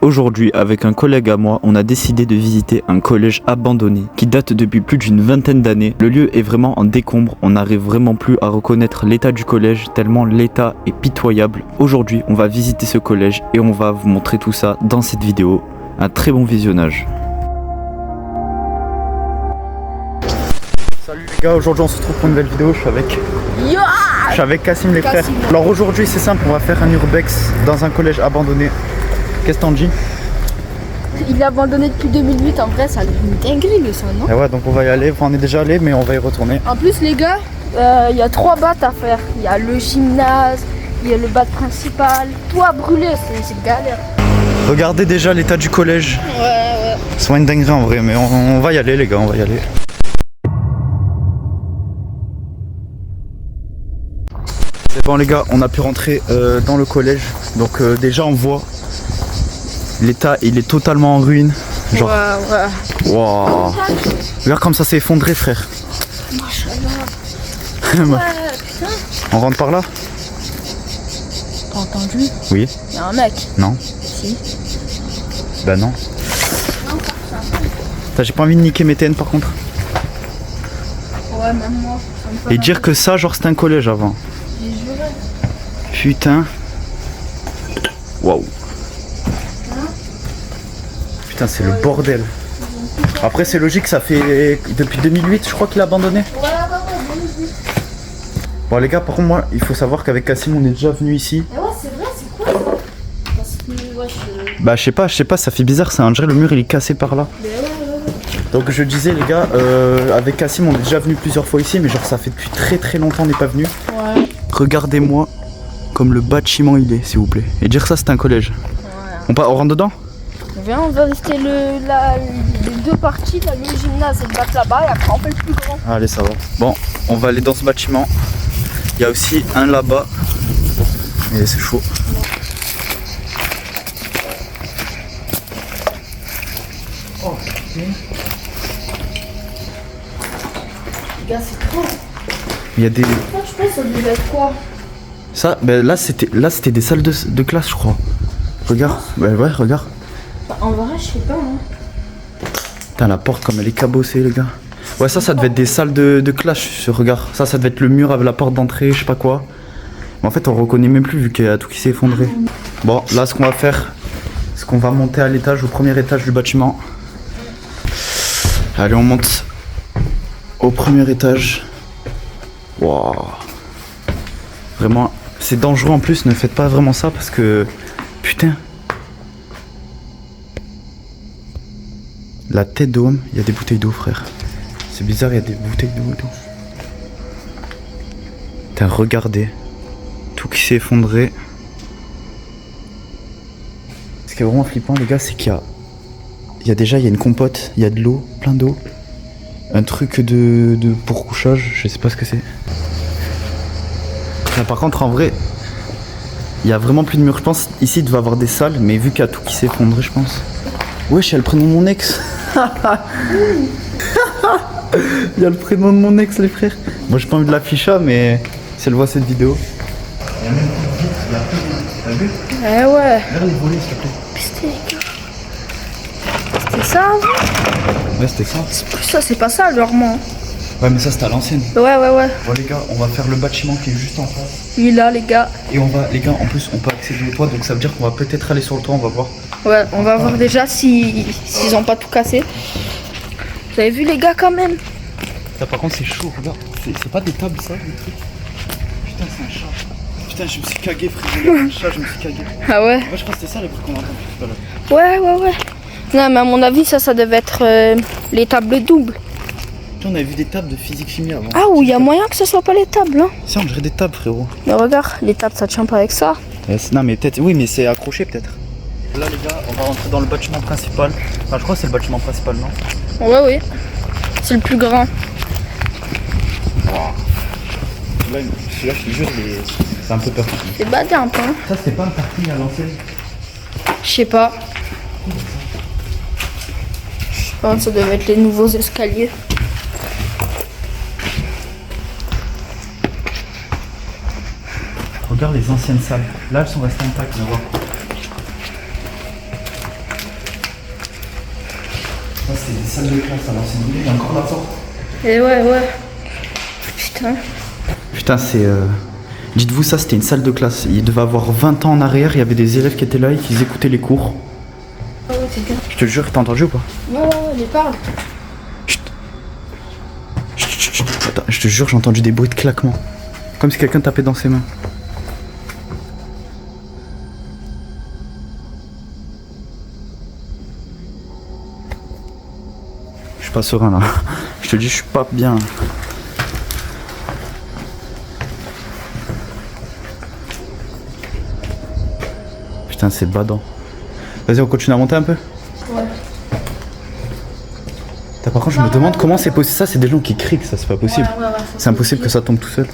Aujourd'hui, avec un collègue à moi, on a décidé de visiter un collège abandonné qui date depuis plus d'une vingtaine d'années. Le lieu est vraiment en décombre, on n'arrive vraiment plus à reconnaître l'état du collège tellement l'état est pitoyable. Aujourd'hui, on va visiter ce collège et on va vous montrer tout ça dans cette vidéo. Un très bon visionnage. Salut les gars, aujourd'hui on se retrouve pour une nouvelle vidéo, je suis avec Kassim les frères. Alors aujourd'hui c'est simple, on va faire un urbex dans un collège abandonné. Qu'est-ce que t'en dis? Il est abandonné depuis 2008, en vrai ça a une dinguerie le ça, non? Et ouais, donc on va y aller, enfin, on est déjà allé mais on va y retourner. En plus les gars, il y a 3 battes à faire. Il y a le gymnase, il y a le batte principal, tout à brûler, c'est galère. Regardez déjà l'état du collège. Ouais. C'est pas une dinguerie en vrai, mais on va y aller les gars, on va y aller. C'est bon les gars, on a pu rentrer dans le collège. Donc déjà on voit l'état, il est totalement en ruine. Genre, ouais. Wow. Regarde comme ça s'est effondré frère. Ouais, putain. On rentre par là? T'as entendu? Oui. Il y a un mec. Non. Si. Bah non. J'ai pas envie de niquer mes TN par contre. Ouais, même moi. Et dire que ça, genre c'était un collège avant. J'ai juré. Putain. Waouh. Putain, c'est le bordel. Après, c'est logique, ça fait depuis 2008, je crois qu'il a abandonné. Ouais. Bon, les gars, par contre, moi, il faut savoir qu'avec Kassim, on est déjà venu ici. Et ouais, c'est vrai, c'est quoi ça? Parce que, ouais, Bah, je sais pas, ça fait bizarre, c'est un dirait le mur, il est cassé par là. Mais ouais. Donc, je disais, les gars, avec Kassim, on est déjà venu plusieurs fois ici, mais genre, ça fait depuis très longtemps, on n'est pas venu. Ouais. Regardez-moi comme le bâtiment il est, s'il vous plaît. Et dire ça, c'est un collège. Ouais. On rentre dedans? Viens, on va rester les 2 parties, là, le gymnase et le bac là-bas, et après on fait le plus grand. Allez, ça va. Bon, on va aller dans ce bâtiment. Il y a aussi un là-bas. Et c'est chaud. Oh, Les gars, c'est trop. il y a des... Moi, je pense que ça devait être quoi? Ça, ben là c'était des salles de classe, je crois. Regarde, ben ouais, regarde. En vrai, je sais pas, hein. Putain, la porte comme elle est cabossée, les gars. Ouais, ça devait être des salles de clash, regarde. Ça devait être le mur avec la porte d'entrée, je sais pas quoi. Mais en fait, on reconnaît même plus vu qu'il y a tout qui s'est effondré. Bon, là, ce qu'on va faire, c'est qu'on va monter à l'étage, au premier étage du bâtiment. Allez, on monte au premier étage. Waouh. Vraiment, c'est dangereux en plus, ne faites pas vraiment ça parce que... Putain. La tête d'homme, il y a des bouteilles d'eau, frère. C'est bizarre, il y a des bouteilles d'eau. Putain, regardez. Tout qui s'est effondré. Ce qui est vraiment flippant, les gars, c'est qu'il y a une compote, il y a de l'eau, plein d'eau. Un truc pour couchage, je sais pas ce que c'est. Là, par contre, en vrai, il y a vraiment plus de murs. Je pense ici, il devait y avoir des salles, mais vu qu'il y a tout qui s'est effondré, je pense. Wesh, il y a le prénom de mon ex. Il y a le prénom de mon ex, les frères. Moi, j'ai pas envie de l'afficher, mais si elle voit cette vidéo. Il y a même plus de vitre, il y a plus de... T'as vu? Eh ouais. Regarde les volets, s'il te plaît. Putain, les gars. C'était ça avant? Ouais, c'était ça. Ça, c'est pas ça, vraiment. Ouais, mais ça, c'était à l'ancienne. Ouais. Bon, les gars, on va faire le bâtiment qui est juste en face. Il est là, les gars. Et on va, les gars, en plus, on peut accéder au toit, donc ça veut dire qu'on va peut-être aller sur le toit, on va voir. Ouais, on va voir déjà s'ils ont pas tout cassé. Vous avez vu, les gars, quand même? Ça, par contre, c'est chaud, regarde. C'est pas des tables, ça, les trucs. Putain, c'est un chat. Putain, je me suis cagué, frère. Un chat, je me suis cagué. Ah ouais? Moi, je crois que c'était ça les trucs qu'on a entendu tout à l'heure. Ouais. Non, mais à mon avis, ça devait être les tables doubles. Putain, on avait vu des tables de physique-chimie avant. Ah, où il y a moyen que ce soit pas les tables, hein? Si, on dirait des tables, frérot. Mais regarde, les tables, ça tient pas avec ça. Non, mais peut-être, oui, mais c'est accroché, peut-être. Là, les gars, on va rentrer dans le bâtiment principal. Enfin, je crois que c'est le bâtiment principal, non? Ouais. C'est le plus grand. Là, celui-là, je te jure, c'est un peu peur. C'est badé un peu, hein? Ça, c'était pas un parking à l'ancienne? Je sais pas. Ça devait être les nouveaux escaliers. Regarde les anciennes salles. Là, elles sont restées intactes, on va voir. Ça c'était des salles de classe à l'ancienne ville, il y a encore la porte. Et ouais. Putain. Putain, c'est. Dites-vous, ça c'était une salle de classe. Il devait avoir 20 ans en arrière, il y avait des élèves qui étaient là et qui écoutaient les cours. Ah ouais, c'est bien. Je te jure, t'as entendu ou pas? Ouais, les parle. Chut. Attends, je te jure, j'ai entendu des bruits de claquements. Comme si quelqu'un tapait dans ses mains. Je suis pas serein là. Je te dis, je suis pas bien. Putain, c'est badant. Vas-y, on continue à monter un peu? Ouais. Par contre, je me demande comment c'est possible. Ça, c'est des gens qui crient que ça, c'est pas possible. Ouais, c'est impossible que ça tombe tout seul.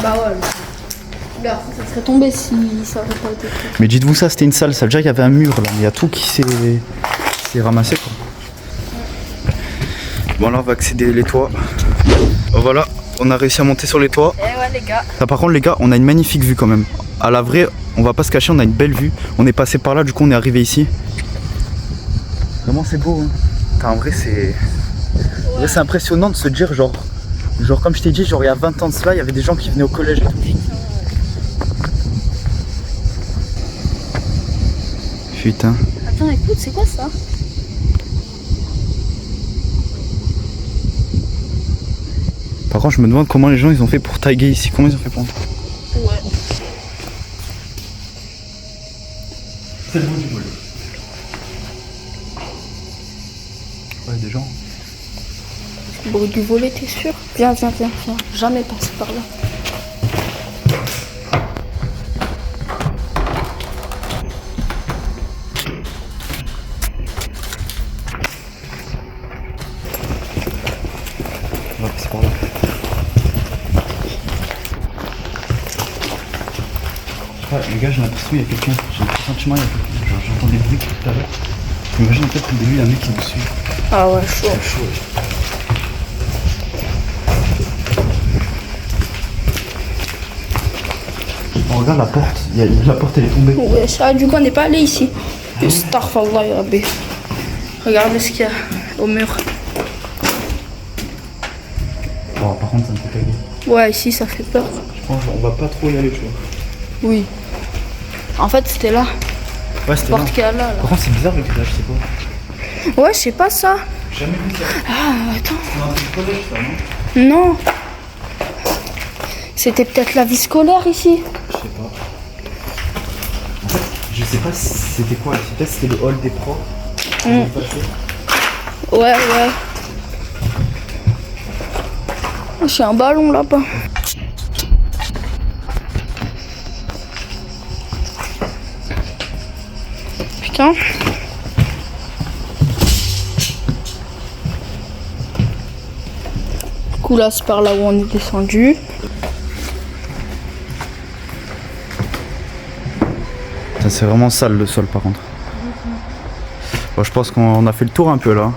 Bah ouais. Regarde, ça serait tombé si ça aurait pas été fait. Mais dites-vous, ça, c'était une salle. Ça veut dire qu'il y avait un mur là. Il y a tout qui s'est ramassé quoi. Bon, là, on va accéder les toits. Voilà, on a réussi à monter sur les toits. Eh ouais, les gars. Là, par contre, les gars, on a une magnifique vue quand même. À la vraie, on va pas se cacher, on a une belle vue. On est passé par là, du coup, on est arrivé ici. Vraiment, c'est beau. Hein. Putain, en vrai, c'est. En vrai, c'est impressionnant de se dire, genre, comme je t'ai dit, genre, il y a 20 ans de cela, il y avait des gens qui venaient au collège et tout. Putain. Attends, écoute, c'est quoi ça? Par contre, je me demande comment les gens ils ont fait pour taguer ici. Comment ils ont fait pour. Ouais. C'est le bout du volet. Ouais, des gens. Le bruit du volet, t'es sûr? Viens. Jamais passer par là. On va passer par là. Ah, les gars, j'ai l'impression qu'il y a quelqu'un. J'ai le sentiment qu'il y a quelqu'un. Genre, j'entends des bruits tout à l'heure. J'imagine en fait qu'au début, il y a un mec qui nous suit. Ah ouais, chaud. C'est chaud. On regarde la porte. La porte, elle est tombée. Ouais, ça, du coup, on n'est pas allé ici. Astaghfirullah, ya Rabbi. Regardez ce qu'il y a au mur. Oh, par contre, ça me fait taguer. Ouais, ici, ça fait peur. Je pense qu'on va pas trop y aller, tu vois. Oui. En fait, c'était là. Ouais, c'était là. Porte qu'il y a là. Par contre, c'est bizarre le grillage, c'est quoi? Ouais, je sais pas ça. J'ai jamais vu ça. Ah, attends. C'est dans le collège, ça, non? Non. C'était peut-être la vie scolaire ici. Je sais pas. En fait, je sais pas si c'était quoi. Peut-être c'était le hall des profs. Ouais. J'ai un ballon là-bas. Putain. Du coup là c'est par là où on est descendu. C'est vraiment sale le sol par contre. Bon, je pense qu'on a fait le tour un peu là.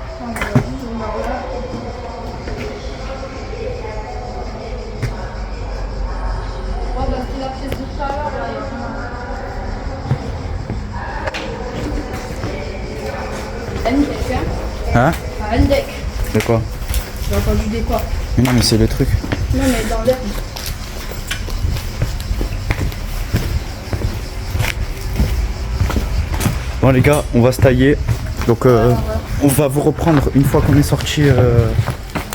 Hein? Andek. De quoi? J'ai entendu des pas. Mais non mais c'est le truc. Non mais dans l'air. Bon les gars, on va se tailler. Donc on va vous reprendre une fois qu'on est sorti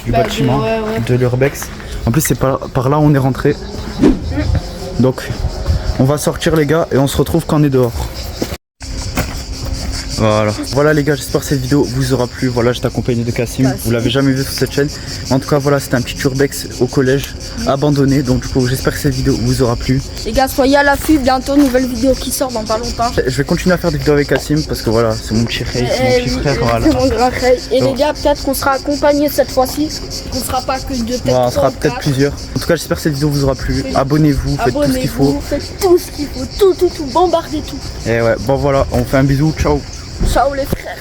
du bâtiment de l'Urbex. En plus c'est par là où on est rentré. Donc on va sortir les gars et on se retrouve quand on est dehors. Voilà les gars, j'espère que cette vidéo vous aura plu. Voilà, j'étais accompagné de Kassim. Vous l'avez jamais vu sur cette chaîne. En tout cas voilà, c'était un petit Urbex au collège abandonné. Donc du coup j'espère que cette vidéo vous aura plu. Les gars, soyez à l'affût, bientôt nouvelle vidéo qui sort dans pas longtemps. Je vais continuer à faire des vidéos avec Kassim parce que voilà, c'est mon petit frère, c'est mon petit frère. Voilà. C'est mon grand frère. Et les gars, peut-être qu'on sera accompagnés cette fois-ci. Qu'on sera pas que deux, peut-être On sera trois, peut-être plusieurs. En tout cas j'espère que cette vidéo vous aura plu. Abonnez-vous, faites tout ce qu'il faut. Faites tout ce qu'il faut, tout, bombardez tout. Et ouais, bon voilà, on fait un bisou, ciao. Ciao les frères.